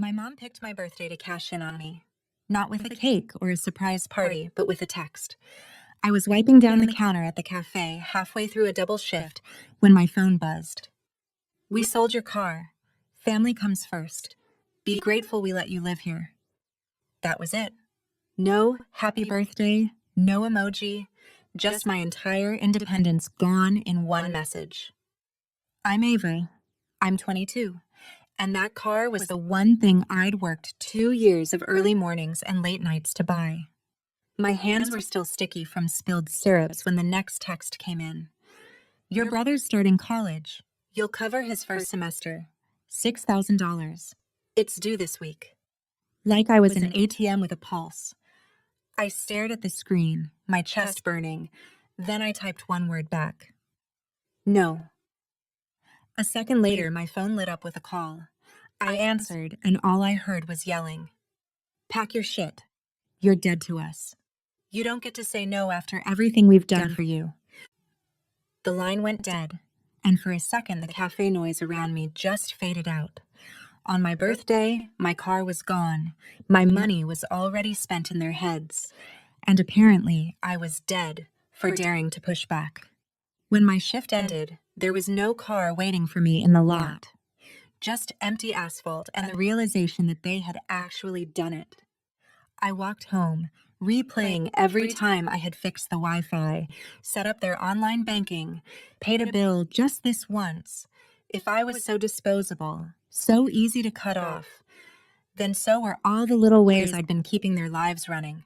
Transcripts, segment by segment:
My mom picked my birthday to cash in on me. Not with a cake or a surprise party, but with a text. I was wiping down the counter at the cafe halfway through a double shift when my phone buzzed. We sold your car. Family comes first. Be grateful we let you live here. That was it. No happy birthday, no emoji, just my entire independence gone in one message. I'm Ava. I'm 22. And that car was the one thing I'd worked 2 years of early mornings and late nights to buy. My hands were still sticky from spilled syrups when the next text came in. Your brother's starting college. You'll cover his first semester. $6,000. It's due this week. Like I was an ATM with a pulse. I stared at the screen, my chest burning. Then I typed one word back. No. A second later, my phone lit up with a call. I answered, and all I heard was yelling. Pack your shit. You're dead to us. You don't get to say no after everything we've done for you. The line went dead, and for a second the cafe noise around me just faded out. On my birthday, my car was gone. My money was already spent in their heads. And apparently, I was dead for daring to push back. When my shift ended, there was no car waiting for me in the lot. Just empty asphalt and the realization that they had actually done it. I walked home, replaying every time I had fixed the Wi-Fi, set up their online banking, paid a bill just this once. If I was so disposable, so easy to cut off, then so were all the little ways I'd been keeping their lives running.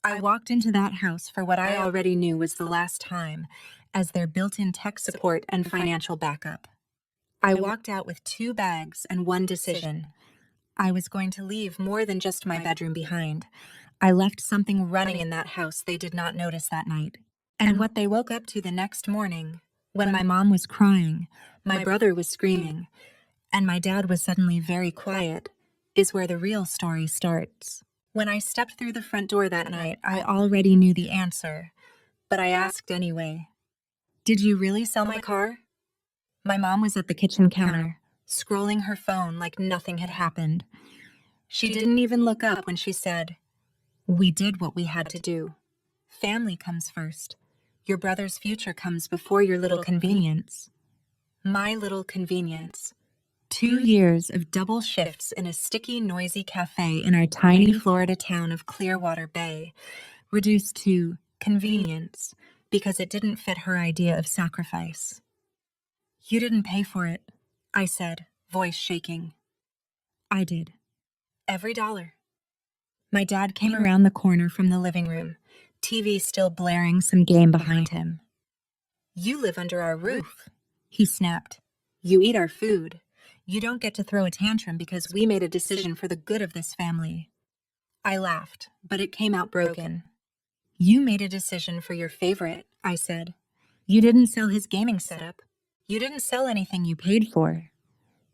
I walked into that house for what I already knew was the last time, as their built-in tech support and financial backup. I walked out with 2 bags and one decision. I was going to leave more than just my bedroom behind. I left something running in that house they did not notice that night. And what they woke up to the next morning, when my mom was crying, my brother was screaming, and my dad was suddenly very quiet, is where the real story starts. When I stepped through the front door that night, I already knew the answer, but I asked anyway. Did you really sell my car? My mom was at the kitchen counter, scrolling her phone like nothing had happened. She didn't even look up when she said, "We did what we had to do. Family comes first. Your brother's future comes before your little convenience." My little convenience. 2 years of double shifts in a sticky, noisy cafe in our tiny Florida town of Clearwater Bay, reduced to convenience because it didn't fit her idea of sacrifice. You didn't pay for it, I said, voice shaking. I did. Every dollar. My dad came around the corner from the living room, TV still blaring some game behind him. You live under our roof, he snapped. You eat our food. You don't get to throw a tantrum because we made a decision for the good of this family. I laughed, but it came out broken. You made a decision for your favorite, I said. You didn't sell his gaming setup. You didn't sell anything you paid for.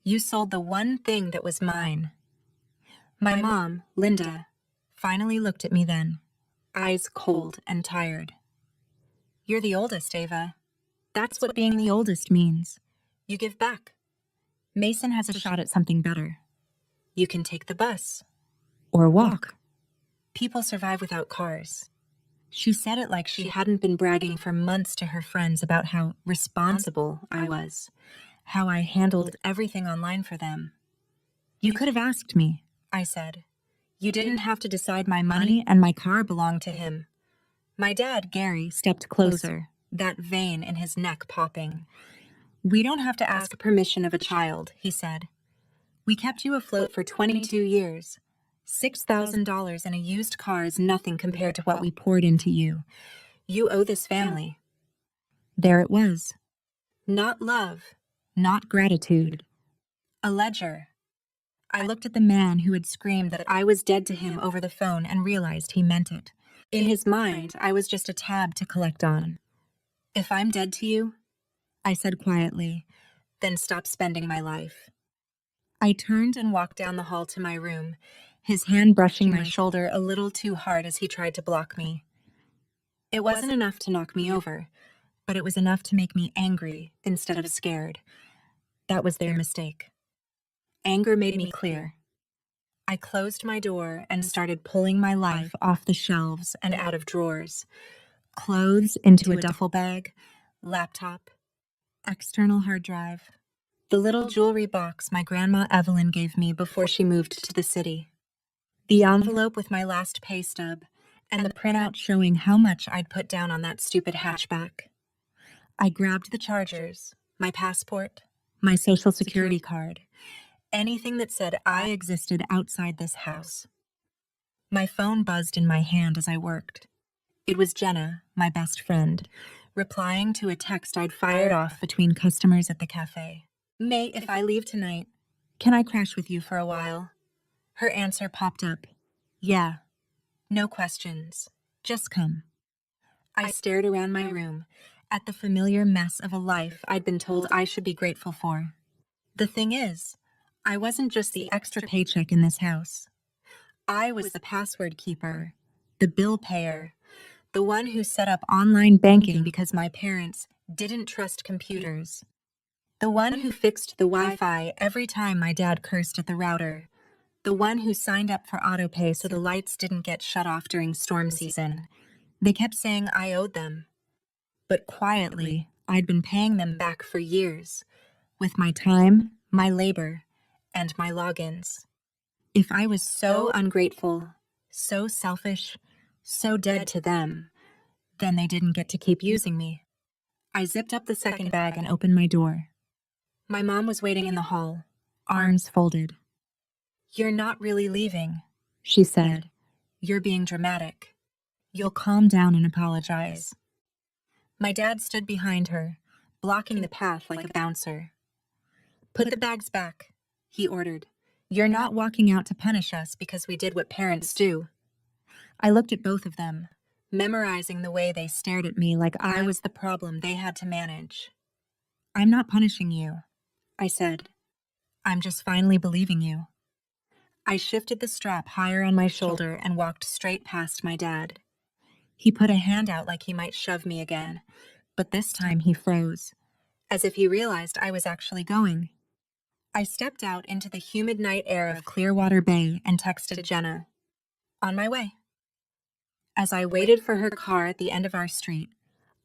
You sold the one thing that was mine. My mom, Linda, finally looked at me then, eyes cold and tired. You're the oldest, Ava. That's what being the oldest means. You give back. Mason has a shot at something better. You can take the bus. Or walk. People survive without cars. She said it like she hadn't been bragging for months to her friends about how responsible I was, how I handled everything online for them. You could have asked me, I said. You didn't have to decide my money and my car belonged to him. My dad, Gary, stepped closer, that vein in his neck popping. We don't have to ask permission of a child, he said. We kept you afloat for 22 years. $6,000 in a used car is nothing compared to what we poured into you. You owe this family. There it was. Not love, not gratitude. A ledger. I looked at the man who had screamed that I was dead to him over the phone and realized he meant it. In his mind, I was just a tab to collect on. If I'm dead to you, I said quietly, then stop spending my life. I turned and walked down the hall to my room, his hand brushing my shoulder a little too hard as he tried to block me. It wasn't enough to knock me over, but it was enough to make me angry instead of scared. That was their mistake. Anger made me clear. I closed my door and started pulling my life off the shelves and out of drawers. Clothes into a duffel bag, laptop, external hard drive, the little jewelry box my grandma Evelyn gave me before she moved to the city, the envelope with my last pay stub, and the printout showing how much I'd put down on that stupid hatchback. I grabbed the chargers, my passport, my social security card, anything that said I existed outside this house. My phone buzzed in my hand as I worked. It was Jenna, my best friend, replying to a text I'd fired off between customers at the cafe. "May, if I leave tonight, can I crash with you for a while?" Her answer popped up. "Yeah. No questions. Just come." I stared around my room, at the familiar mess of a life I'd been told I should be grateful for. The thing is, I wasn't just the extra paycheck in this house. I was the password keeper, the bill payer, the one who set up online banking because my parents didn't trust computers, the one who fixed the Wi-Fi every time my dad cursed at the router, the one who signed up for autopay so the lights didn't get shut off during storm season. They kept saying I owed them, but quietly, I'd been paying them back for years, with my time, my labor, and my logins. If I was so ungrateful, so selfish, so dead to them, then they didn't get to keep using me. I zipped up the second bag and opened my door. My mom was waiting in the hall, arms folded. "You're not really leaving," she said. "You're being dramatic. You'll calm down and apologize." My dad stood behind her, blocking the path like a bouncer. "Put the bags back," he ordered. "You're not walking out to punish us because we did what parents do." I looked at both of them, memorizing the way they stared at me like I was the problem they had to manage. "I'm not punishing you," I said. "I'm just finally believing you." I shifted the strap higher on my shoulder and walked straight past my dad. He put a hand out like he might shove me again, but this time he froze, as if he realized I was actually going. I stepped out into the humid night air of Clearwater Bay and texted Jenna, "On my way." As I waited for her car at the end of our street,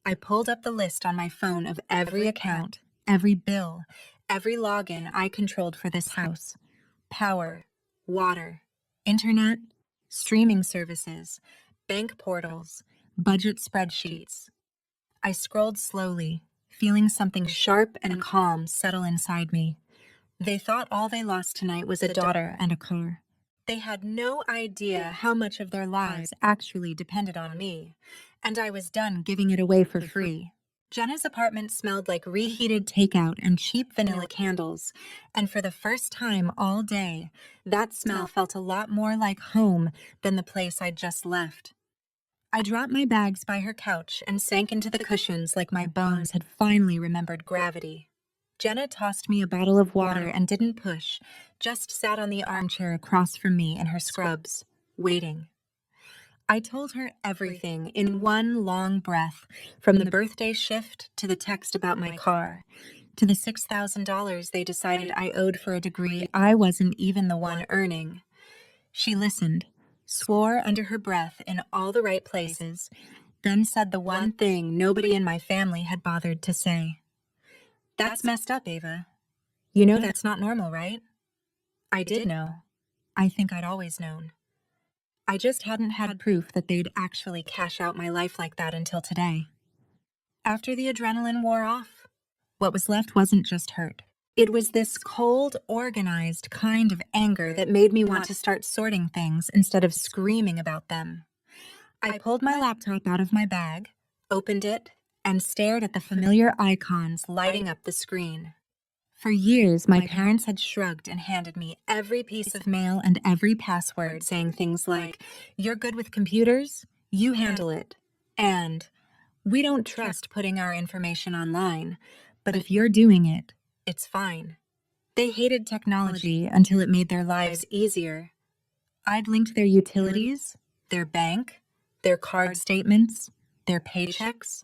I pulled up the list on my phone of every account, every bill, every login I controlled for this house. Power, water, internet, streaming services, bank portals, budget spreadsheets. I scrolled slowly, feeling something sharp and calm settle inside me. They thought all they lost tonight was a daughter and a car. They had no idea how much of their lives actually depended on me, and I was done giving it away for free. Jenna's apartment smelled like reheated takeout and cheap vanilla candles, and for the first time all day, that smell felt a lot more like home than the place I'd just left. I dropped my bags by her couch and sank into the cushions like my bones had finally remembered gravity. Jenna tossed me a bottle of water and didn't push, just sat on the armchair across from me in her scrubs, waiting. I told her everything in one long breath, from the birthday shift to the text about my car, to the $6,000 they decided I owed for a degree I wasn't even the one earning. She listened, swore under her breath in all the right places, then said the one thing nobody in my family had bothered to say. "That's messed up, Ava. You know that's not normal, right?" I did know. I think I'd always known. I just hadn't had proof that they'd actually cash out my life like that until today. After the adrenaline wore off, what was left wasn't just hurt. It was this cold, organized kind of anger that made me want to start sorting things instead of screaming about them. I pulled my laptop out of my bag, opened it, and stared at the familiar icons lighting up the screen. For years, my parents had shrugged and handed me every piece of mail and every password, saying things like, "You're good with computers? You handle it." And, "We don't trust putting our information online, but if you're doing it, it's fine." They hated technology until it made their lives easier. I'd linked their utilities, their bank, their card statements, their paychecks,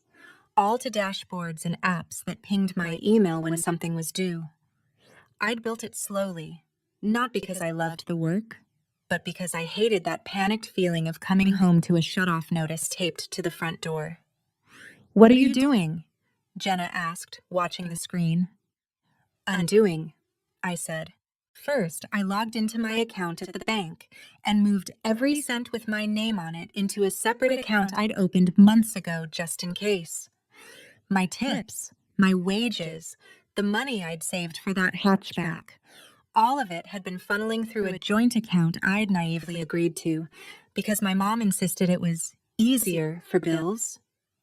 all to dashboards and apps that pinged my email when something was due. I'd built it slowly, not because I loved the work, but because I hated that panicked feeling of coming home to a shut-off notice taped to the front door. "What are you doing?" Jenna asked, watching the screen. "Undoing," I said. First, I logged into my account at the bank and moved every cent with my name on it into a separate account I'd opened months ago just in case. My tips, my wages, the money I'd saved for that hatchback, all of it had been funneling through a joint account I'd naively agreed to because my mom insisted it was easier for bills.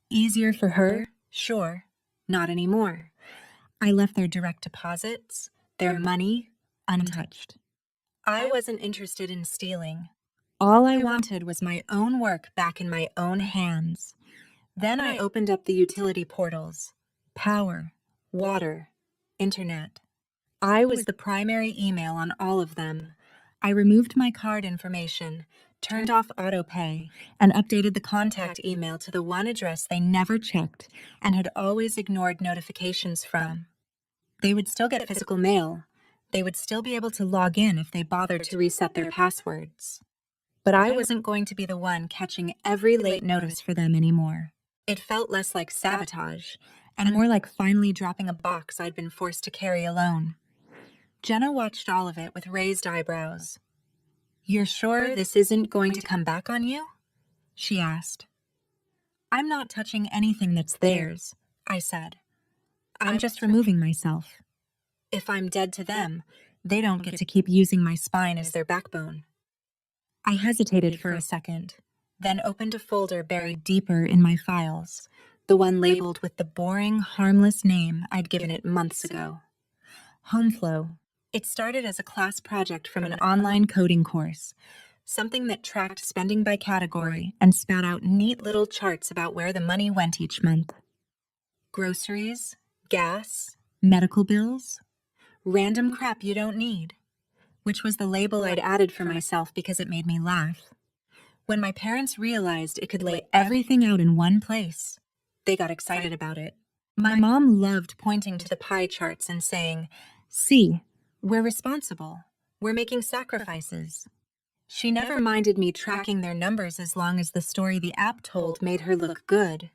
Easier for her? Sure. Not anymore. I left their direct deposits, their money, untouched. I wasn't interested in stealing. All I wanted was my own work back in my own hands. Then I opened up the utility portals. Power, water, internet. I was the primary email on all of them. I removed my card information, turned off autopay, and updated the contact email to the one address they never checked and had always ignored notifications from. They would still get physical mail. They would still be able to log in if they bothered to reset their passwords. But I wasn't going to be the one catching every late notice for them anymore. It felt less like sabotage, and more like finally dropping a box I'd been forced to carry alone. Jenna watched all of it with raised eyebrows. "You're sure this isn't going to come back on you?" she asked. "I'm not touching anything that's theirs," I said. "I'm just removing myself. If I'm dead to them, they don't get to keep using my spine as their backbone." I hesitated for a second, then opened a folder buried deeper in my files, the one labeled with the boring, harmless name I'd given it months ago. Homeflow. It started as a class project from an online coding course, something that tracked spending by category and spat out neat little charts about where the money went each month. Groceries, gas, medical bills, random crap you don't need, which was the label I'd added for myself because it made me laugh. When my parents realized it could lay everything out in one place, they got excited about it. My mom loved pointing to the pie charts and saying, "See, we're responsible. We're making sacrifices." She never minded me tracking their numbers as long as the story the app told made her look good.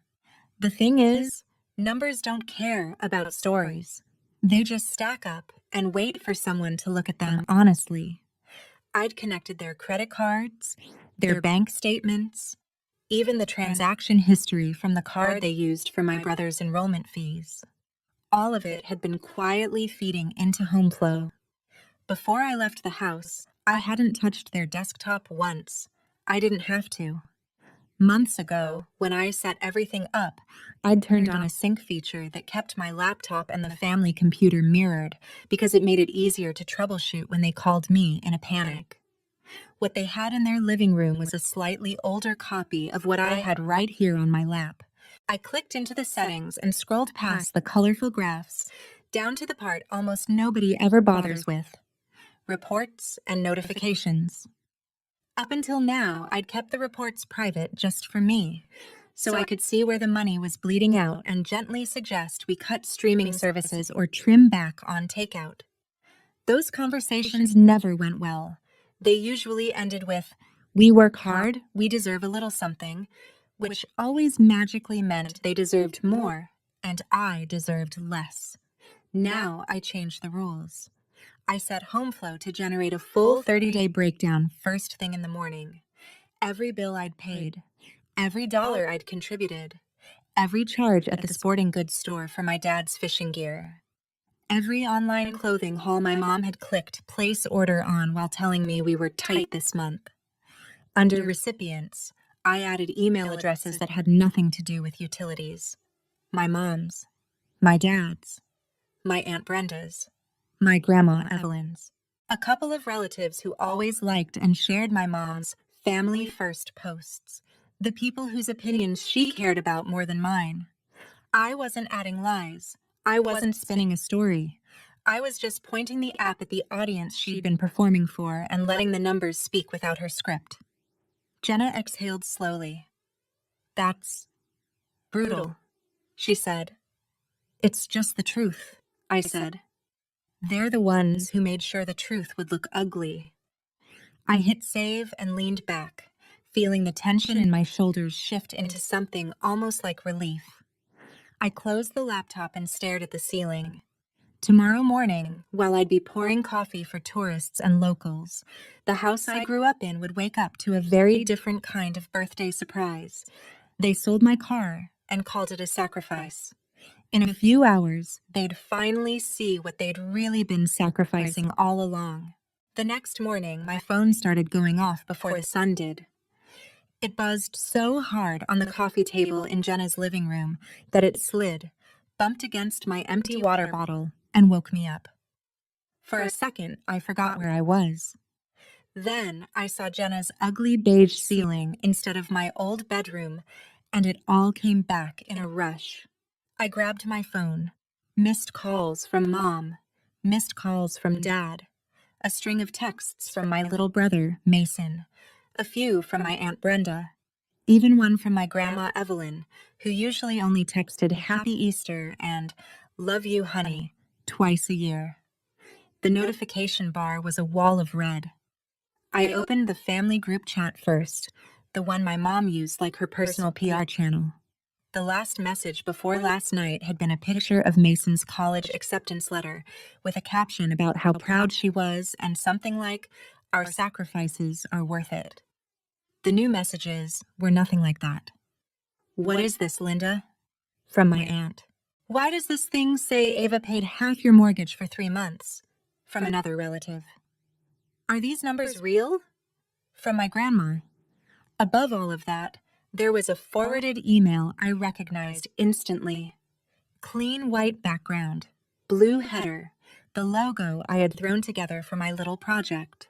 The thing is, numbers don't care about stories. They just stack up and wait for someone to look at them honestly. I'd connected their credit cards, their bank statements, even the transaction history from the card they used for my brother's enrollment fees. All of it had been quietly feeding into Homeflow. Before I left the house, I hadn't touched their desktop once. I didn't have to. Months ago, when I set everything up, I'd turned on a sync feature that kept my laptop and the family computer mirrored because it made it easier to troubleshoot when they called me in a panic. What they had in their living room was a slightly older copy of what I had right here on my lap. I clicked into the settings and scrolled past the colorful graphs, down to the part almost nobody ever bothers with: reports and notifications. Up until now, I'd kept the reports private just for me, so I could see where the money was bleeding out and gently suggest we cut streaming services or trim back on takeout. Those conversations never went well. They usually ended with, "We work hard, we deserve a little something," which always magically meant they deserved more, and I deserved less. Now I changed the rules. I set Homeflow to generate a full 30-day breakdown first thing in the morning. Every bill I'd paid, every dollar I'd contributed, every charge at the sporting goods store for my dad's fishing gear, every online clothing haul my mom had clicked place order on while telling me we were tight this month. Under recipients, I added email addresses that had nothing to do with utilities. My mom's, my dad's, my Aunt Brenda's, my Grandma Evelyn's. A couple of relatives who always liked and shared my mom's family first posts, the people whose opinions she cared about more than mine. I wasn't adding lies. I wasn't spinning a story. I was just pointing the app at the audience she'd been performing for and letting the numbers speak without her script. Jenna exhaled slowly. "That's brutal," she said. "It's just the truth," I said. "They're the ones who made sure the truth would look ugly." I hit save and leaned back, feeling the tension in my shoulders shift into something almost like relief. I closed the laptop and stared at the ceiling. Tomorrow morning, while I'd be pouring coffee for tourists and locals, the house I grew up in would wake up to a very different kind of birthday surprise. They sold my car and called it a sacrifice. In a few hours, they'd finally see what they'd really been sacrificing all along. The next morning, my phone started going off before the sun did. It buzzed so hard on the coffee table in Jenna's living room that it slid, bumped against my empty water bottle, and woke me up. For a second, I forgot where I was. Then I saw Jenna's ugly beige ceiling instead of my old bedroom, and it all came back in a rush. I grabbed my phone. Missed calls from Mom. Missed calls from Dad. A string of texts from my little brother, Mason. A few from my Aunt Brenda. Even one from my Grandma Evelyn, who usually only texted Happy Easter and Love You, Honey, twice a year. The notification bar was a wall of red. I opened the family group chat first, the one my mom used like her personal PR channel. The last message before last night had been a picture of Mason's college acceptance letter with a caption about how proud she was and something like, "Our sacrifices are worth it." The new messages were nothing like that. "What is this, Linda?" From my aunt. "Why does this thing say Ava paid half your mortgage for 3 months?" From another relative. "Are these numbers real?" From my grandma. Above all of that, there was a forwarded email I recognized instantly. Clean white background, blue header, the logo I had thrown together for my little project.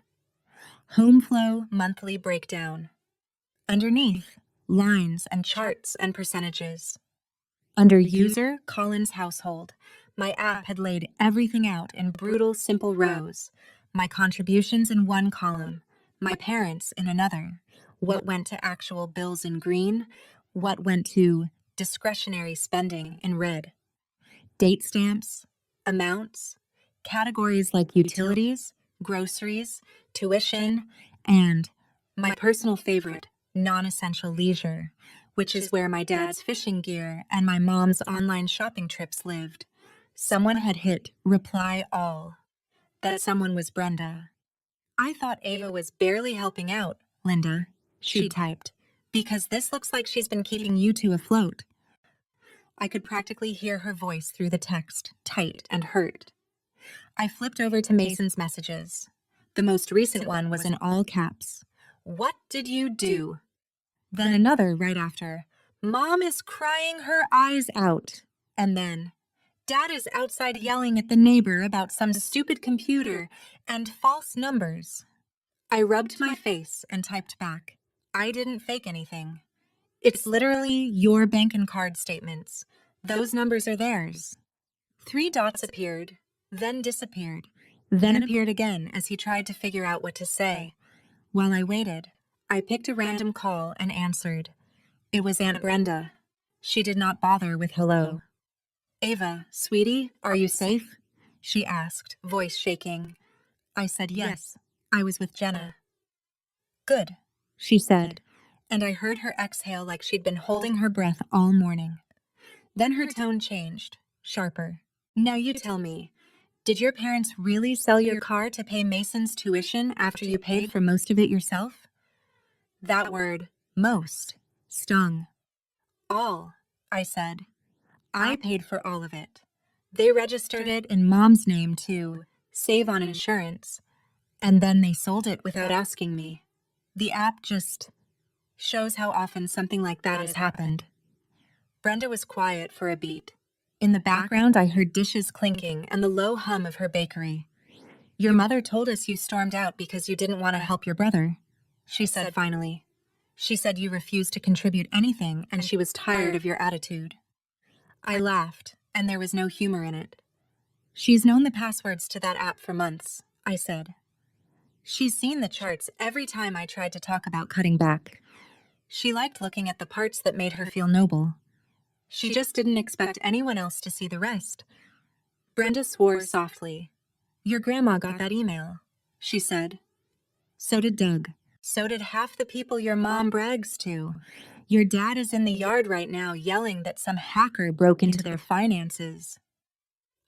Home flow monthly breakdown. Underneath, lines and charts and percentages. Under user, Colin's household, my app had laid everything out in brutal, simple rows. My contributions in one column, my parents in another. What went to actual bills in green, what went to discretionary spending in red. Date stamps, amounts, categories like utilities, groceries, tuition, and my personal favorite, non-essential leisure, which is where my dad's fishing gear and my mom's online shopping trips lived. Someone had hit reply all. That someone was Brenda. "I thought Ava was barely helping out, Linda," she typed, "because this looks like she's been keeping you two afloat." I could practically hear her voice through the text, tight and hurt. I flipped over to Mason's messages. The most recent one was in all caps. "What did you do?" Then another right after. "Mom is crying her eyes out." And then, "Dad is outside yelling at the neighbor about some stupid computer and false numbers." I rubbed my face and typed back. "I didn't fake anything. It's literally your bank and card statements. Those numbers are theirs." 3 dots appeared, then disappeared, then appeared again as he tried to figure out what to say. While I waited, I picked a random call and answered. It was Aunt Brenda. She did not bother with hello. "Ava, sweetie, are you safe?" she asked, voice shaking. I said yes. I was with Jenna. "Good," she said, and I heard her exhale like she'd been holding her breath all morning. Then her tone changed, sharper. "Now you tell me, did your parents really sell your car to pay Mason's tuition after you paid for most of it yourself?" That word, most, stung. "All," I said. "I paid for all of it. They registered it in Mom's name to save on insurance, and then they sold it without asking me. The app just shows how often something like that has happened." Brenda was quiet for a beat. In the background, I heard dishes clinking and the low hum of her bakery. "Your mother told us you stormed out because you didn't want to help your brother," she said finally. "She said you refused to contribute anything and she was tired of your attitude." I laughed, and there was no humor in it. "She's known the passwords to that app for months," I said. "She's seen the charts every time I tried to talk about cutting back. She liked looking at the parts that made her feel noble. She just didn't expect anyone else to see the rest." Brenda swore softly. "Your grandma got that email," she said. So did Doug. So did half the people your mom brags to. Your dad is in the yard right now yelling that some hacker broke into their finances.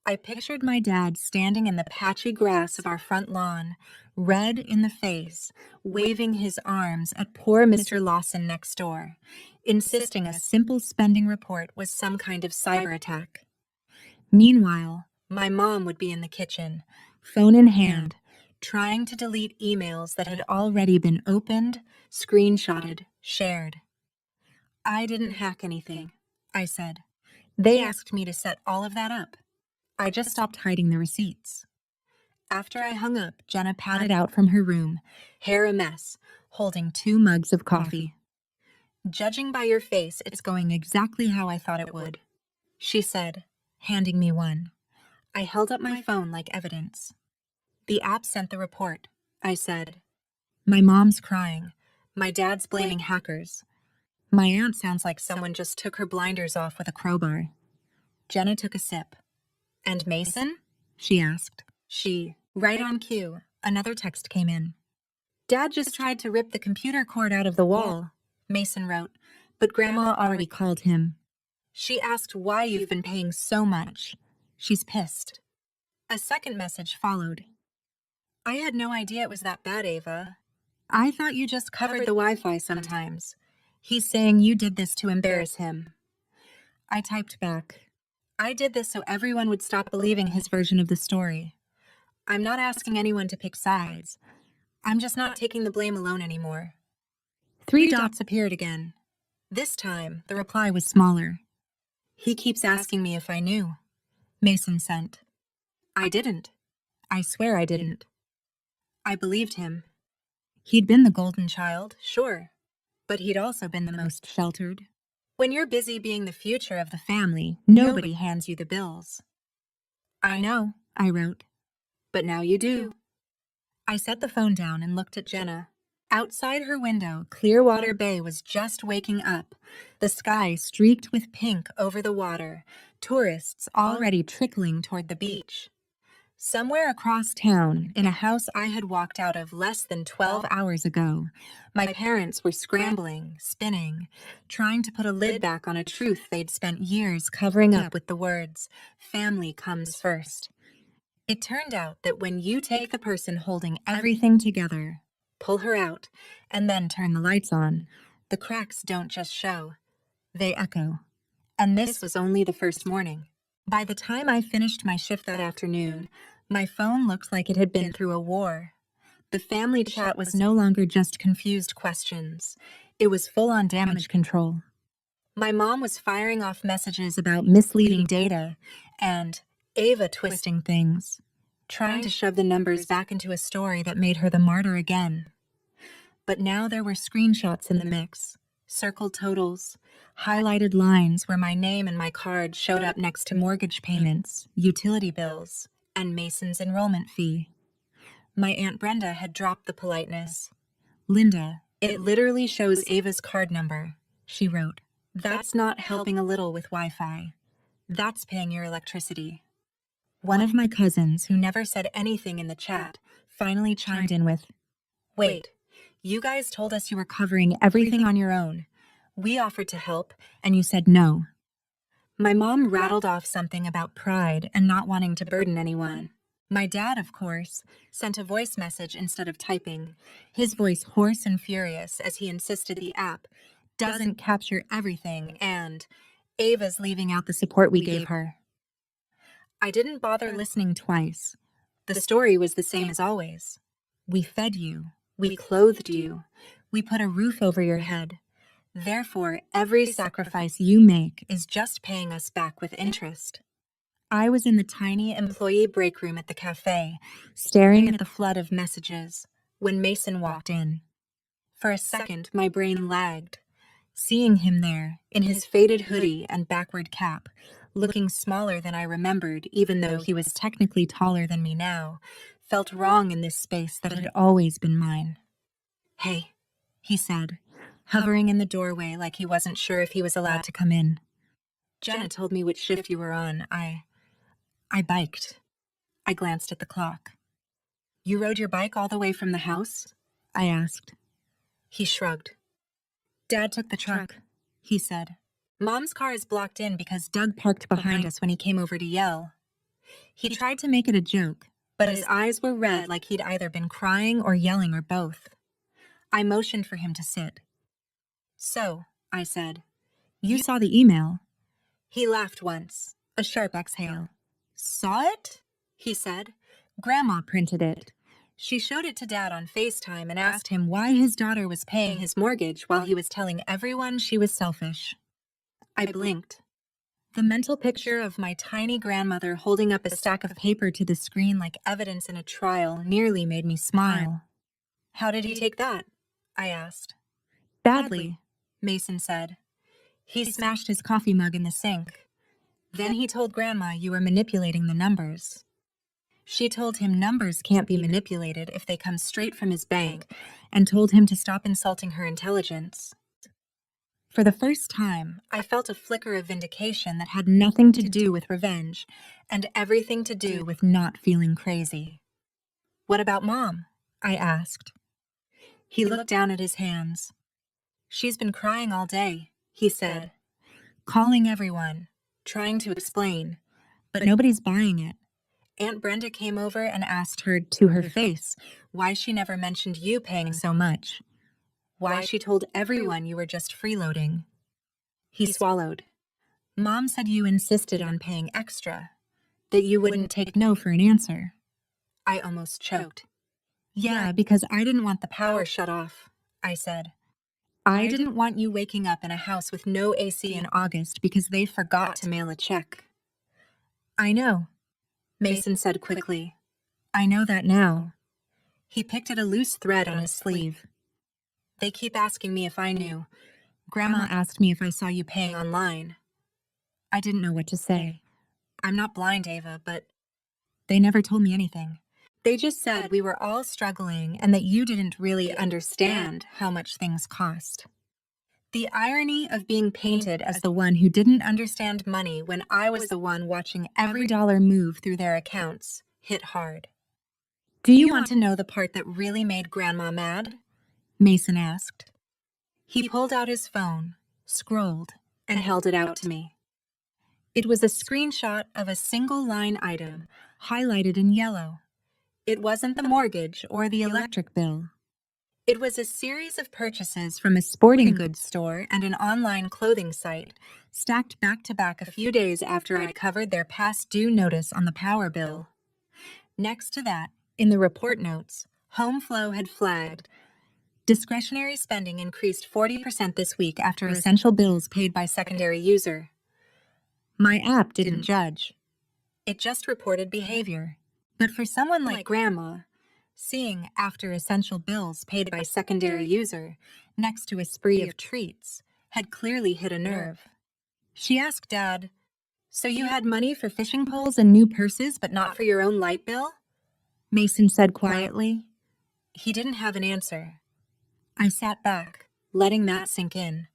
I pictured my dad standing in the patchy grass of our front lawn, red in the face, waving his arms at poor Mr. Lawson next door, insisting a simple spending report was some kind of cyber attack. Meanwhile, my mom would be in the kitchen, phone in hand, trying to delete emails that had already been opened, screenshotted, shared. I didn't hack anything, I said. They asked me to set all of that up. I just stopped hiding the receipts. After I hung up, Jenna padded out from her room, hair a mess, holding 2 mugs of coffee. Judging by your face, it's going exactly how I thought it would, she said, handing me one. I held up my phone like evidence. The app sent the report, I said. My mom's crying. My dad's blaming hackers. My aunt sounds like someone just took her blinders off with a crowbar. Jenna took a sip. And Mason? She asked. Right on cue, another text came in. Dad just tried to rip the computer cord out of the wall, Mason wrote, but Grandma already called him. She asked why you've been paying so much. She's pissed. A second message followed. I had no idea it was that bad, Ava. I thought you just covered the Wi-Fi sometimes. He's saying you did this to embarrass him. I typed back. I did this so everyone would stop believing his version of the story. I'm not asking anyone to pick sides. I'm just not taking the blame alone anymore. 3 dots appeared again. This time, the reply was smaller. He keeps asking me if I knew. Mason sent. I didn't. I swear I didn't. I believed him. He'd been the golden child, sure, but he'd also been the most sheltered. When you're busy being the future of the family, nobody hands you the bills. I know, I wrote. But now you do. I set the phone down and looked at Jenna. Outside her window, Clearwater Bay was just waking up, the sky streaked with pink over the water, tourists already trickling toward the beach. Somewhere across town, in a house I had walked out of less than 12 hours ago, my parents were scrambling, spinning, trying to put a lid back on a truth they'd spent years covering up with the words, "Family comes first." It turned out that when you take the person holding everything together, pull her out, and then turn the lights on, the cracks don't just show, they echo. And this was only the first morning. By the time I finished my shift that afternoon, my phone looked like it had been through a war. The family chat was no longer just confused questions. It was full-on damage control. My mom was firing off messages about misleading data and Ava twisting things, trying to shove the numbers back into a story that made her the martyr again. But now there were screenshots in the mix, circled totals, highlighted lines where my name and my card showed up next to mortgage payments, utility bills, and Mason's enrollment fee. My Aunt Brenda had dropped the politeness. Linda, it literally shows Ava's card number, she wrote. That's not helping a little with Wi-Fi. That's paying your electricity. One of my cousins, who never said anything in the chat, finally chimed in with, Wait, you guys told us you were covering everything on your own. We offered to help, and you said no. My mom rattled off something about pride and not wanting to burden anyone. My dad, of course, sent a voice message instead of typing, his voice hoarse and furious as he insisted the app doesn't capture everything and Ava's leaving out the support we gave her. I didn't bother listening twice. The story was the same as always. We fed you. We clothed you. We put a roof over your head. Therefore, every sacrifice you make is just paying us back with interest. I was in the tiny employee break room at the cafe, staring at the flood of messages, when Mason walked in. For a second, my brain lagged. Seeing him there, in his faded hoodie and backward cap, looking smaller than I remembered, even though he was technically taller than me now, felt wrong in this space that had always been mine. Hey, he said, hovering in the doorway like he wasn't sure if he was allowed to come in. Jenna told me which shift you were on. I biked. I glanced at the clock. You rode your bike all the way from the house? I asked. He shrugged. Dad took the truck, he said. Mom's car is blocked in because Doug parked behind us when he came over to yell. He tried to make it a joke, but his eyes were red like he'd either been crying or yelling or both. I motioned for him to sit. So, I said, you saw the email. He laughed once, a sharp exhale. Saw it? He said. Grandma printed it. She showed it to Dad on FaceTime and asked him why his daughter was paying his mortgage while he was telling everyone she was selfish. I blinked. The mental picture of my tiny grandmother holding up a stack of paper to the screen like evidence in a trial nearly made me smile. How did he take that? I asked. Badly, Mason said. He smashed his coffee mug in the sink. Then he told Grandma you were manipulating the numbers. She told him numbers can't be manipulated if they come straight from his bank, and told him to stop insulting her intelligence. For the first time, I felt a flicker of vindication that had nothing to do with revenge, and everything to do with not feeling crazy. What about Mom? I asked. He looked down at his hands. She's been crying all day, he said. Calling everyone, trying to explain, but nobody's buying it. Aunt Brenda came over and asked her to her face why she never mentioned you paying so much. Why she told everyone you were just freeloading. He swallowed. Mom said you insisted on paying extra, that you wouldn't take no for an answer. I almost choked. Yeah, because I didn't want the power shut off, I said. I didn't want you waking up in a house with no AC in August because they forgot to mail a check. I know, Mason said quickly. I know that now. He picked at a loose thread on his sleeve. They keep asking me if I knew. Grandma asked me if I saw you paying online. I didn't know what to say. I'm not blind, Ava, but they never told me anything. They just said we were all struggling and that you didn't really understand how much things cost. The irony of being painted as the one who didn't understand money when I was the one watching every dollar move through their accounts hit hard. Do you want to know the part that really made Grandma mad? Mason asked. He pulled out his phone, scrolled, and held it out to me. It was a screenshot of a single-line item, highlighted in yellow. It wasn't the mortgage or the electric bill. It was a series of purchases from a sporting goods store and an online clothing site, stacked back-to-back a few days after I'd covered their past due notice on the power bill. Next to that, in the report notes, HomeFlow had flagged, discretionary spending increased 40% this week after essential bills paid by secondary user. My app didn't judge. It just reported behavior. But for someone like Grandma, seeing after essential bills paid by secondary user next to a spree of treats had clearly hit a nerve. She asked Dad, so you had money for fishing poles and new purses but not for your own light bill? Mason said quietly. He didn't have an answer. I sat back, letting that sink in.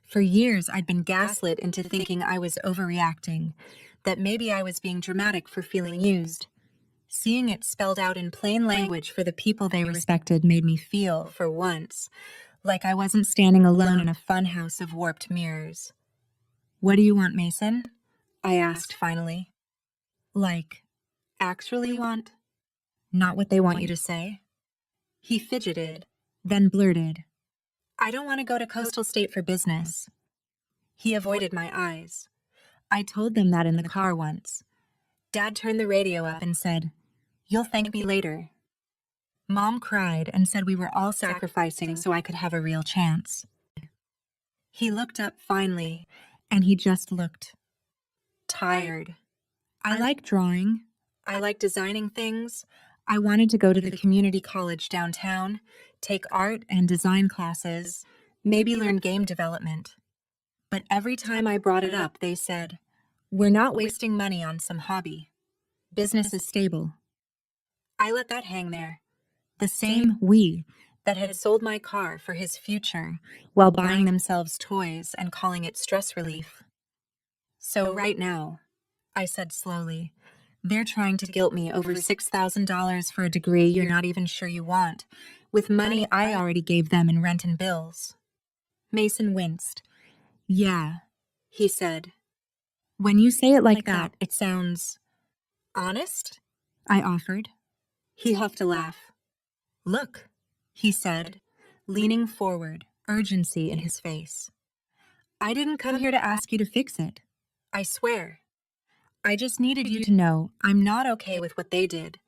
For years, I'd been gaslit into thinking I was overreacting, that maybe I was being dramatic for feeling used. Seeing it spelled out in plain language for the people they respected made me feel, for once, like I wasn't standing alone in a funhouse of warped mirrors. What do you want, Mason? I asked finally. Like, actually want? Not what they want you to say? He fidgeted, then blurted. I don't want to go to Coastal State for business. He avoided my eyes. I told them that in the car once. Dad turned the radio up and said, "You'll thank me later." Mom cried and said we were all sacrificing so I could have a real chance. He looked up finally, and he just looked tired. I like drawing. I like designing things. I wanted to go to the community college downtown, take art and design classes, maybe learn game development. But every time I brought it up, they said, "We're not wasting money on some hobby. Business is stable." I let that hang there. The same we that had sold my car for his future while buying themselves toys and calling it stress relief. So right now, I said slowly, they're trying to guilt me over $6,000 for a degree you're not even sure you want, with money I already gave them in rent and bills. Mason winced. Yeah, he said. When you say it like that, it sounds honest, I offered. He huffed a laugh. Look, he said, leaning forward, urgency in his face. I didn't come here to ask you to fix it. I swear. I just needed you to know I'm not okay with what they did.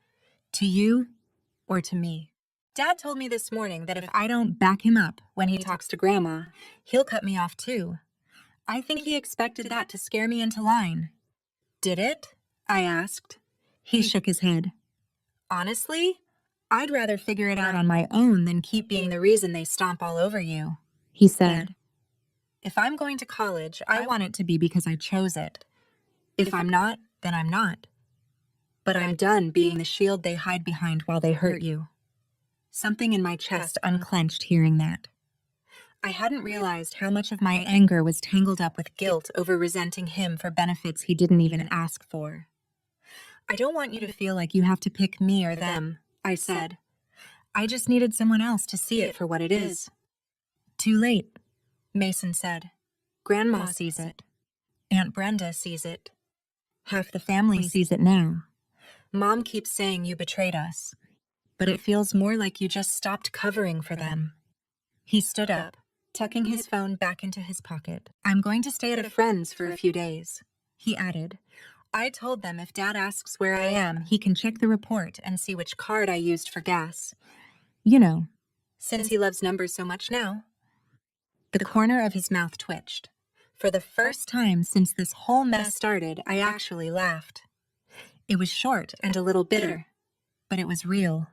To you or to me. Dad told me this morning that if I don't back him up when he talks to Grandma, he'll cut me off too. I think he expected that to scare me into line. Did it? I asked. He shook his head. Honestly, I'd rather figure it out on my own than keep being the reason they stomp all over you, he said. If I'm going to college, I want it to be because I chose it. If I'm not, then I'm not. But I'm done being the shield they hide behind while they hurt you. Something in my chest unclenched hearing that. I hadn't realized how much of my anger was tangled up with guilt over resenting him for benefits he didn't even ask for. I don't want you to feel like you have to pick me or them, I said. I just needed someone else to see it for what it is. Too late, Mason said. Grandma sees it. Aunt Brenda sees it. Half the family sees it now. Mom keeps saying you betrayed us, but it feels more like you just stopped covering for them. He stood up, tucking his phone back into his pocket. I'm going to stay at a friend's for a few days, he added. I told them if Dad asks where I am, he can check the report and see which card I used for gas. You know, since he loves numbers so much now. The corner of his mouth twitched. For the first time since this whole mess started, I actually laughed. It was short and a little bitter, but it was real.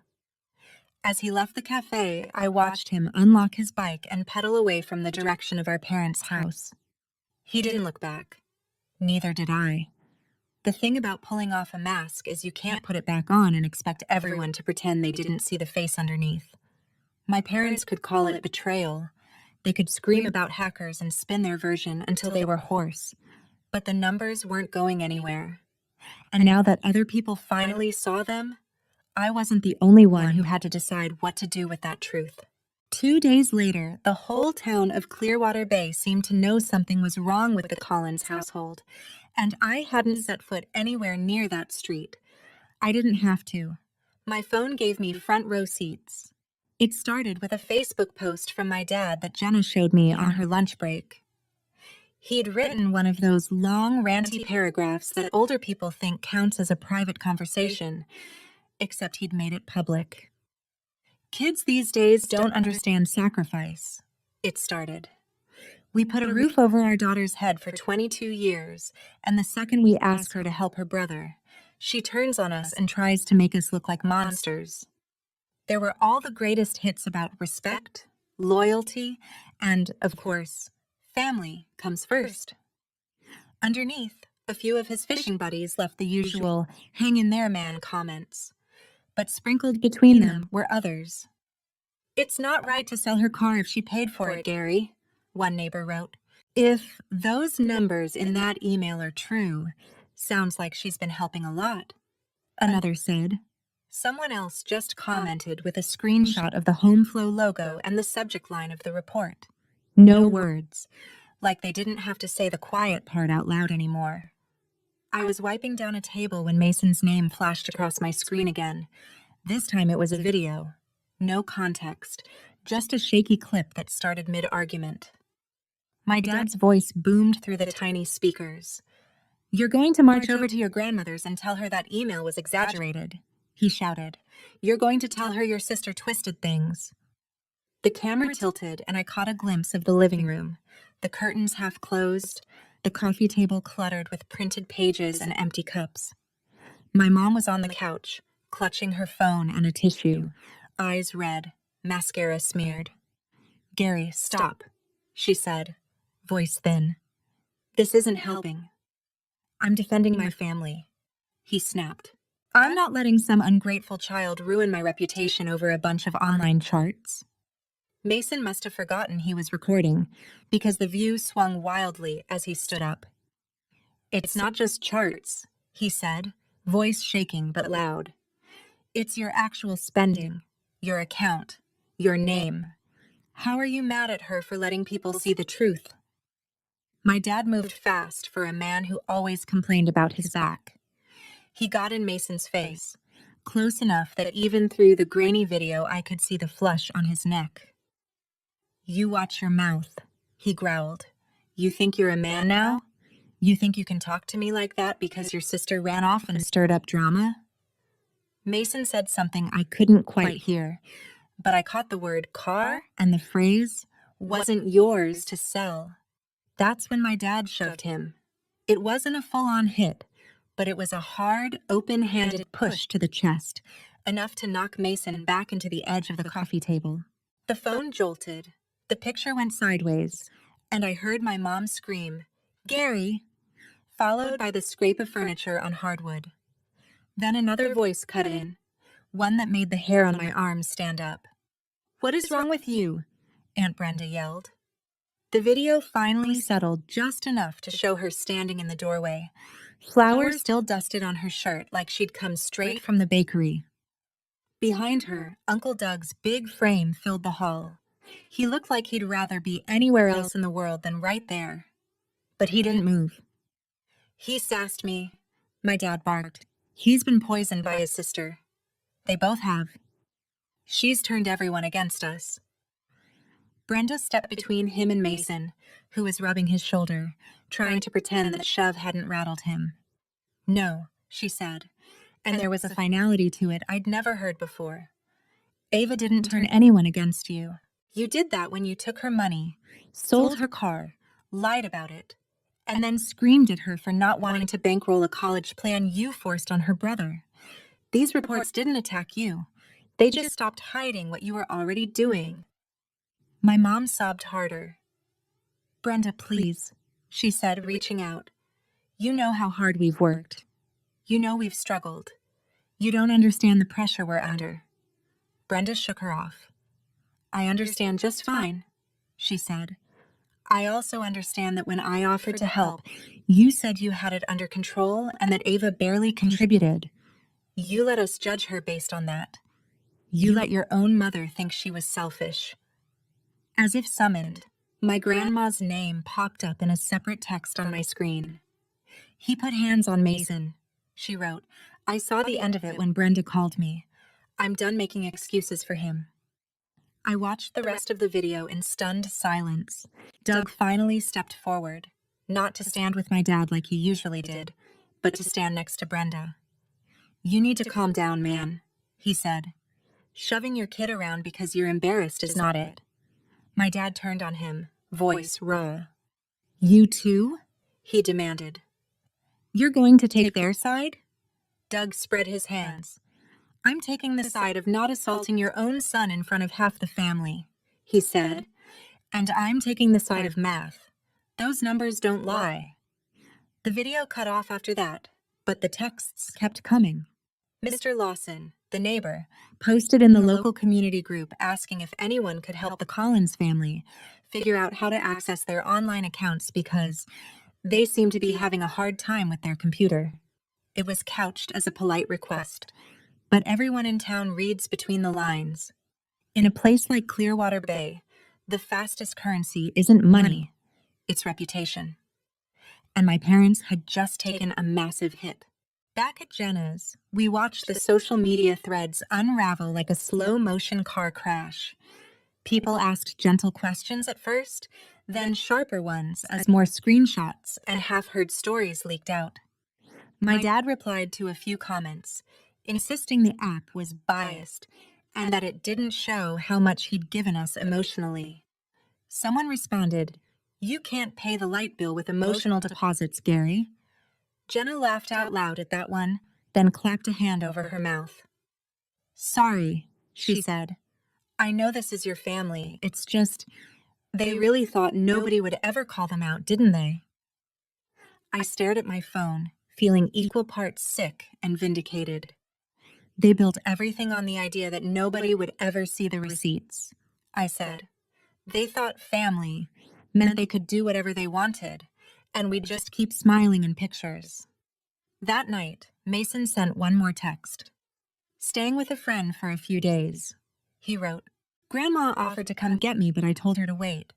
As he left the cafe, I watched him unlock his bike and pedal away from the direction of our parents' house. He didn't look back. Neither did I. The thing about pulling off a mask is you can't put it back on and expect everyone to pretend they didn't see the face underneath. My parents could call it betrayal. They could scream about hackers and spin their version until they were hoarse. But the numbers weren't going anywhere. And now that other people finally saw them, I wasn't the only one who had to decide what to do with that truth. 2 days later, the whole town of Clearwater Bay seemed to know something was wrong with the Collins household, and I hadn't set foot anywhere near that street. I didn't have to. My phone gave me front row seats. It started with a Facebook post from my dad that Jenna showed me on her lunch break. He'd written one of those long, ranty paragraphs that older people think counts as a private conversation, except he'd made it public. Kids these days don't understand sacrifice, it started. We put a roof over our daughter's head for 22 years, and the second we ask her to help her brother, she turns on us and tries to make us look like monsters. There were all the greatest hits about respect, loyalty, and, of course, family comes first. Underneath, a few of his fishing buddies left the usual hang in there, man comments. But sprinkled between them were others. It's not right to sell her car if she paid for it, Gary, one neighbor wrote. If those numbers in that email are true, sounds like she's been helping a lot, another said. Someone else just commented with a screenshot of the HomeFlow logo and the subject line of the report. No words, like they didn't have to say the quiet part out loud anymore. I was wiping down a table when Mason's name flashed across my screen again. This time it was a video. No context, just a shaky clip that started mid-argument. My dad's voice boomed through the tiny speakers. You're going to march over to your grandmother's and tell her that email was exaggerated, he shouted. You're going to tell her your sister twisted things. The camera tilted and I caught a glimpse of the living room, the curtains half closed, the coffee table cluttered with printed pages and empty cups. My mom was on the couch, clutching her phone and a tissue, eyes red, mascara smeared. Gary, stop, she said, voice thin. This isn't helping. I'm defending my family, he snapped. I'm not letting some ungrateful child ruin my reputation over a bunch of online charts. Mason must have forgotten he was recording, because the view swung wildly as he stood up. It's not just charts, he said, voice shaking but loud. It's your actual spending, your account, Your name. How are you mad at her for letting people see the truth? My dad moved fast for a man who always complained about his back. He got in Mason's face, close enough that even through the grainy video I could see the flush on his neck. You watch your mouth, he growled. You think you're a man now? You think you can talk to me like that because your sister ran off and stirred up drama? Mason said something I couldn't quite hear, but I caught the word car and the phrase, wasn't yours to sell. That's when my dad shoved him. It wasn't a full-on hit, but it was a hard, open-handed push to the chest, enough to knock Mason back into the edge of the coffee table. The phone jolted, the picture went sideways, and I heard my mom scream, "Gary!" followed by the scrape of furniture on hardwood. Then another voice cut in, one that made the hair on my arms stand up. "What is wrong with you?" Aunt Brenda yelled. The video finally settled just enough to show her standing in the doorway, flour still dusted on her shirt like she'd come straight from the bakery. Behind her, Uncle Doug's big frame filled the hall. He looked like he'd rather be anywhere else in the world than right there. But he didn't move. "He sassed me," my dad barked. "He's been poisoned by his sister. They both have. She's turned everyone against us." Brenda stepped between him and Mason, who was rubbing his shoulder, trying to pretend that shove hadn't rattled him. "No," she said, and there was a finality to it I'd never heard before. "Ava didn't turn anyone against you. You did that when you took her money, sold her car, lied about it, and then screamed at her for not wanting to bankroll a college plan you forced on her brother. These reports didn't attack you. They just stopped hiding what you were already doing." My mom sobbed harder. "Brenda, please," she said, reaching out. "You know how hard we've worked. You know we've struggled. You don't understand the pressure we're under." Brenda shook her off. "I understand just fine," she said. "I also understand that when I offered to help, you said you had it under control and that Ava barely contributed. You let us judge her based on that. You let your own mother think she was selfish." As if summoned, my grandma's name popped up in a separate text on my screen. "He put hands on Mason," she wrote. "I saw the end of it when Brenda called me. I'm done making excuses for him." I watched the rest of the video in stunned silence. Doug finally stepped forward, not to stand with my dad like he usually did, but to stand next to Brenda. "You need to calm down, man," he said. "Shoving your kid around because you're embarrassed is not it." My dad turned on him, voice raw. "You too?" he demanded. "You're going to take their side?" Doug spread his hands. "I'm taking the side of not assaulting your own son in front of half the family," he said. "And I'm taking the side of math. Those numbers don't lie." The video cut off after that, but the texts kept coming. Mr. Lawson, the neighbor, posted in the local community group asking if anyone could help the Collins family figure out how to access their online accounts because they seemed to be having a hard time with their computer. It was couched as a polite request, but everyone in town reads between the lines. In a place like Clearwater Bay, the fastest currency isn't money, it's reputation. And my parents had just taken a massive hit. Back at Jenna's, we watched the social media threads unravel like a slow-motion car crash. People asked gentle questions at first, then sharper ones as more screenshots and half-heard stories leaked out. My dad replied to a few comments, insisting the app was biased and that it didn't show how much he'd given us emotionally. Someone responded, "You can't pay the light bill with emotional deposits, Gary." Jenna laughed out loud at that one, then clapped a hand over her mouth. "Sorry," she said. "I know this is your family. It's just, they really thought nobody would ever call them out, didn't they?" I stared at my phone, feeling equal parts sick and vindicated. "They built everything on the idea that nobody would ever see the receipts," I said. "They thought family meant they could do whatever they wanted, and we'd just keep smiling in pictures." That night, Mason sent one more text. "Staying with a friend for a few days," he wrote. Grandma offered to come get me, but I told her to wait.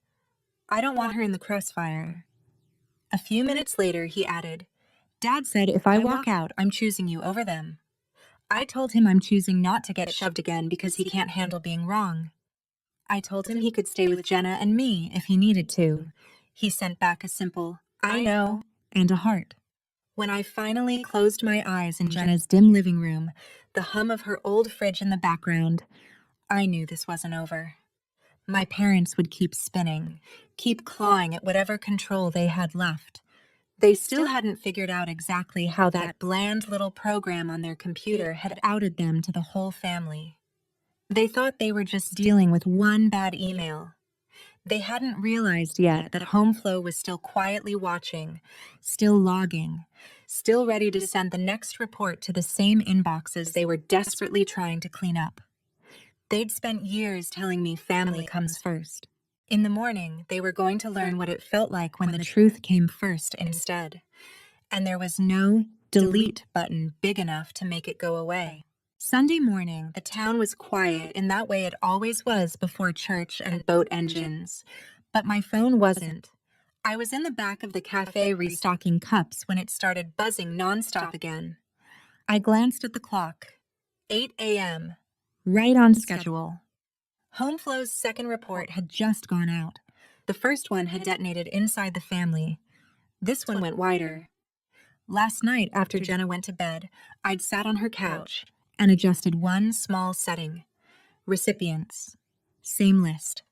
I don't want her in the crossfire. A few minutes later, he added, Dad said if I walk out, I'm choosing you over them. I told him I'm choosing not to get shoved again because he can't handle being wrong. I told him he could stay with Jenna and me if he needed to. He sent back a simple, I know, and a heart. When I finally closed my eyes in Jenna's dim living room, the hum of her old fridge in the background, I knew this wasn't over. My parents would keep spinning, keep clawing at whatever control they had left. They still hadn't figured out exactly how that bland little program on their computer had outed them to the whole family. They thought they were just dealing with one bad email. They hadn't realized yet that HomeFlow was still quietly watching, still logging, still ready to send the next report to the same inboxes they were desperately trying to clean up. They'd spent years telling me family comes first. In the morning, they were going to learn what it felt like when the truth came first instead. And there was no delete button big enough to make it go away. Sunday morning, the town was quiet in that way it always was before church and boat engines. But my phone wasn't. I was in the back of the cafe restocking cups when it started buzzing nonstop again. I glanced at the clock. 8 a.m. Right on schedule. HomeFlow's second report had just gone out. The first one had detonated inside the family. This one went wider. Last night, after Jenna went to bed, I'd sat on her couch and adjusted one small setting. Recipients. Same list.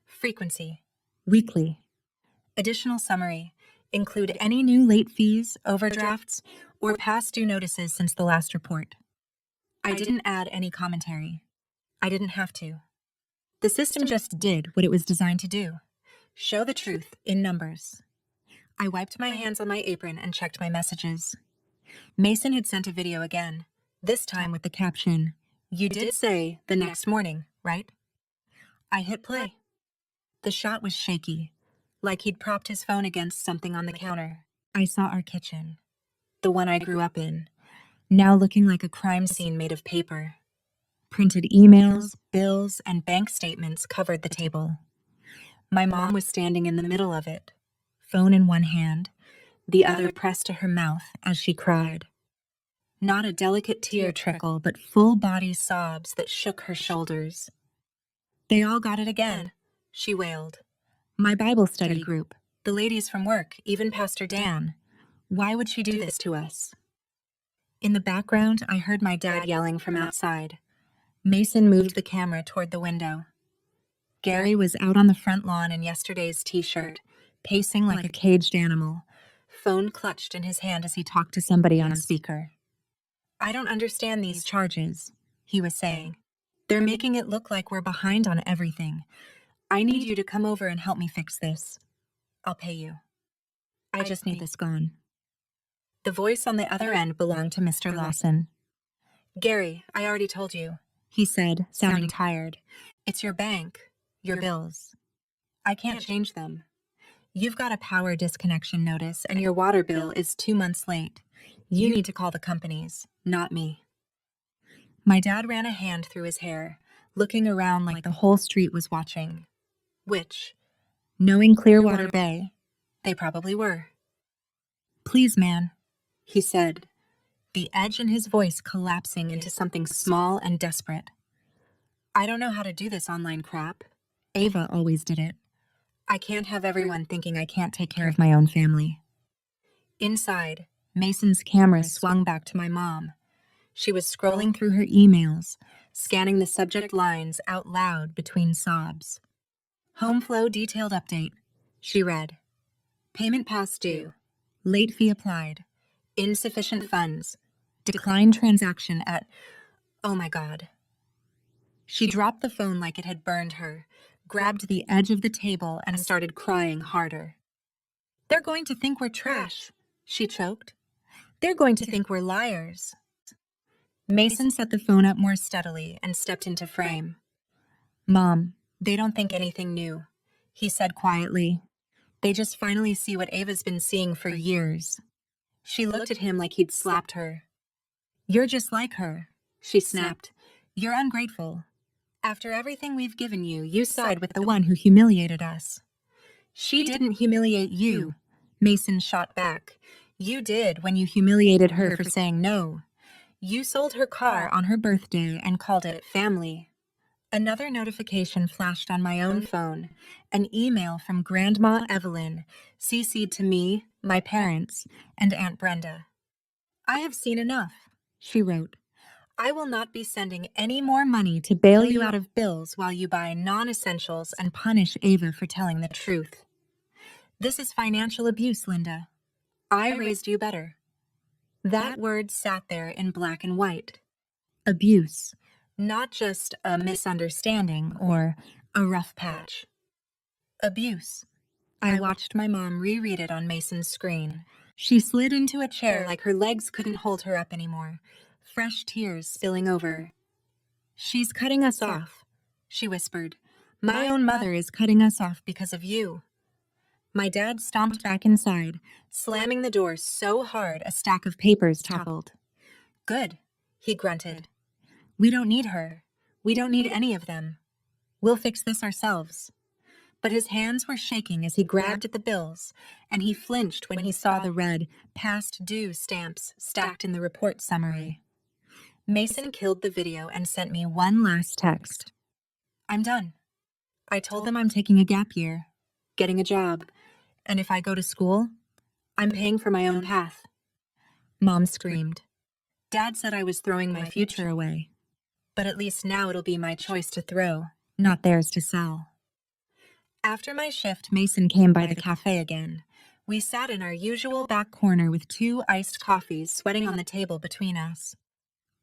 Frequency. Weekly. Additional summary. Include any new late fees, overdrafts, or past due notices since the last report. I didn't add any commentary. I didn't have to. The system just did what it was designed to do. Show the truth in numbers. I wiped my hands on my apron and checked my messages. Mason had sent a video again, this time with the caption, "You did say the next morning, right?" I hit play. The shot was shaky, like he'd propped his phone against something on the counter. I saw our kitchen, the one I grew up in, now looking like a crime scene made of paper. Printed emails, bills, and bank statements covered the table. My mom was standing in the middle of it, phone in one hand, the other pressed to her mouth as she cried. Not a delicate tear trickle, but full-body sobs that shook her shoulders. "They all got it again," she wailed. "My Bible study group, the ladies from work, even Pastor Dan. Why would she do this to us?" In the background, I heard my dad yelling from outside. Mason moved the camera toward the window. Gary was out on the front lawn in yesterday's t-shirt, pacing like a caged animal, phone clutched in his hand as he talked to somebody on a speaker. "I don't understand these charges," he was saying. "They're making it look like we're behind on everything. I need you to come over and help me fix this. I'll pay you. I just need this gone." The voice on the other end belonged to Mr. Lawson. "Gary, I already told you," he said, sounding tired. "It's your bank, your bills. I can't change them. You've got a power disconnection notice, and your water bill is 2 months late. You need to call the companies, not me." My dad ran a hand through his hair, looking around like the whole street was watching. Which, knowing Clearwater Bay, they probably were. "Please, man," he said, the edge in his voice collapsing into something small and desperate. "I don't know how to do this online crap. Ava always did it. I can't have everyone thinking I can't take care of my own family." Inside, Mason's camera swung back to my mom. She was scrolling through her emails, scanning the subject lines out loud between sobs. "HomeFlow detailed update," she read. "Payment past due. Late fee applied. Insufficient funds. Declined transaction at..." Oh my God. She dropped the phone like it had burned her, grabbed the edge of the table, and started crying harder. "They're going to think we're trash," she choked. "They're going to think we're liars." Mason set the phone up more steadily and stepped into frame. "Mom, they don't think anything new," he said quietly. "They just finally see what Ava's been seeing for years." She looked at him like he'd slapped her. "You're just like her," she snapped. "You're ungrateful. After everything we've given you, you side with the one who humiliated us. She didn't humiliate you, Mason shot back. You did when you humiliated her for saying no. You sold her car on her birthday and called it family. Another notification flashed on my own phone, an email from Grandma Evelyn, CC'd to me, my parents, and Aunt Brenda. I have seen enough, she wrote. I will not be sending any more money to bail you out of bills while you buy non-essentials and punish Ava for telling the truth. This is financial abuse, Linda. I raised you better. That word sat there in black and white. Abuse. Not just a misunderstanding or a rough patch. Abuse. I watched my mom reread it on Mason's screen. She slid into a chair like her legs couldn't hold her up anymore, fresh tears spilling over. She's cutting us off, she whispered. My own mother is cutting us off because of you. My dad stomped back inside, slamming the door so hard a stack of papers toppled. Good, he grunted. We don't need her. We don't need any of them. We'll fix this ourselves. But his hands were shaking as he grabbed at the bills, and he flinched when he saw the red, past due stamps stacked in the report summary. Mason killed the video and sent me one last text. I'm done. I told them I'm taking a gap year, getting a job, and if I go to school, I'm paying for my own path. Mom screamed. Dad said I was throwing my future away. But at least now it'll be my choice to throw, not theirs to sell. After my shift, Mason came by the cafe again. We sat in our usual back corner with 2 iced coffees sweating on the table between us.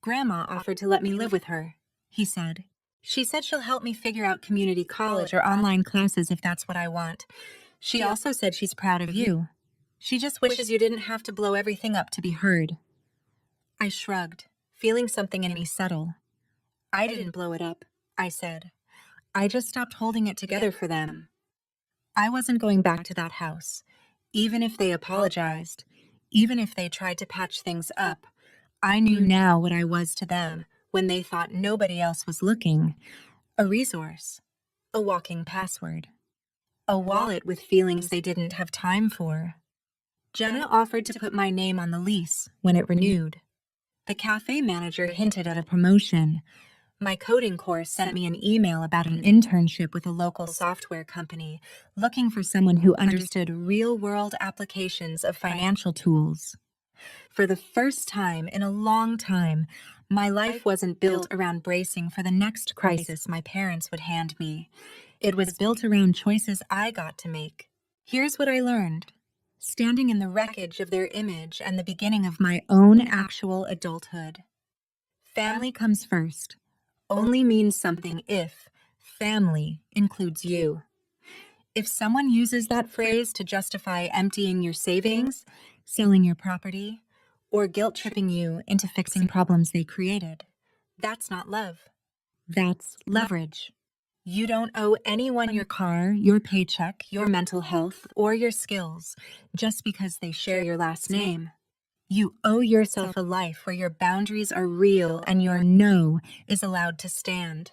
Grandma offered to let me live with her, he said. She said she'll help me figure out community college or online classes if that's what I want. She also said she's proud of you. She just wishes you didn't have to blow everything up to be heard. I shrugged, feeling something in me settle. I didn't blow it up, I said. I just stopped holding it together for them. I wasn't going back to that house. Even if they apologized, even if they tried to patch things up, I knew now what I was to them when they thought nobody else was looking. A resource, a walking password, a wallet with feelings they didn't have time for. Jenna offered to put my name on the lease when it renewed. The cafe manager hinted at a promotion. My coding course sent me an email about an internship with a local software company looking for someone who understood real-world applications of financial tools. For the first time in a long time, my life wasn't built around bracing for the next crisis my parents would hand me. It was built around choices I got to make. Here's what I learned. Standing in the wreckage of their image and the beginning of my own actual adulthood. Family comes first. Only means something if family includes you. If someone uses that phrase to justify emptying your savings, selling your property, or guilt-tripping you into fixing problems they created, that's not love. That's leverage. You don't owe anyone your car, your paycheck, your mental health, or your skills just because they share your last name. You owe yourself a life where your boundaries are real and your no is allowed to stand.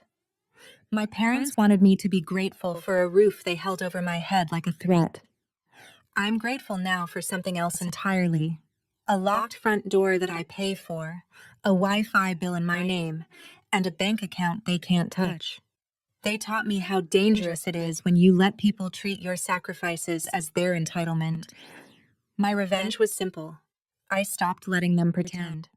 My parents wanted me to be grateful for a roof they held over my head like a threat. I'm grateful now for something else entirely. A locked front door that I pay for, a Wi-Fi bill in my name, and a bank account they can't touch. They taught me how dangerous it is when you let people treat your sacrifices as their entitlement. My revenge was simple. I stopped letting them pretend.